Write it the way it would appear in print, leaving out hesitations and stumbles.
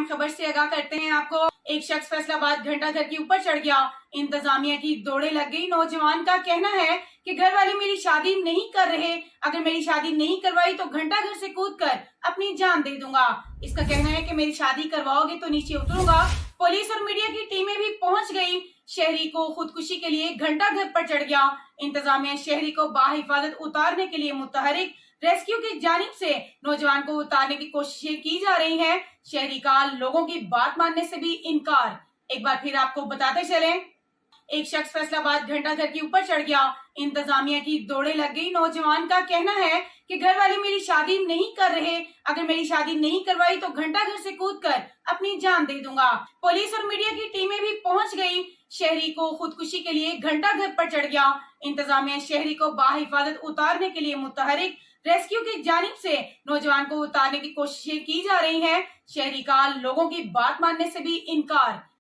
खबर से आगाह करते हैं आपको। एक शख्स फैसलाबाद घंटा घर के ऊपर चढ़ गया। इंतजामिया की दौड़े लग गई। नौजवान का कहना है कि घर वाले मेरी शादी नहीं कर रहे, अगर मेरी शादी नहीं करवाई तो घंटा घर से कूदकर अपनी जान दे दूंगा। इसका कहना है कि मेरी शादी करवाओगे तो नीचे उतरूंगा। पुलिस और मीडिया की टीमें भी पहुंच गई। शहरी को खुदकुशी के लिए घंटा घर पर चढ़ गया। इंतजामिया शहरी को बाहिफाजत उतारने के लिए मुतहरिक। रेस्क्यू की जानिब से नौजवान को उतारने की कोशिशें की जा रही हैं। शहरी का लोगों की बात मानने से भी इनकार। एक बार फिर आपको बताते चलें, एक शख्स फैसलाबाद घंटा घर के ऊपर चढ़ गया। इंतजामिया की दौड़े लग गई। नौजवान का कहना है कि घर वाले मेरी शादी नहीं कर रहे, अगर मेरी शादी नहीं करवाई तो घंटा घर से कूदकर अपनी जान दे दूंगा। पुलिस और मीडिया की टीमें भी पहुंच गई। शहरी को खुदकुशी के लिए घंटा घर पर चढ़ गया। इंतजामिया शहरी को बाहिफाजत उतारने के लिए मुतहरिक। रेस्क्यू की जानिब से नौजवान को उतारने की कोशिशें की जा रही हैं। शहरी का लोगों की बात मानने से भी इनकार।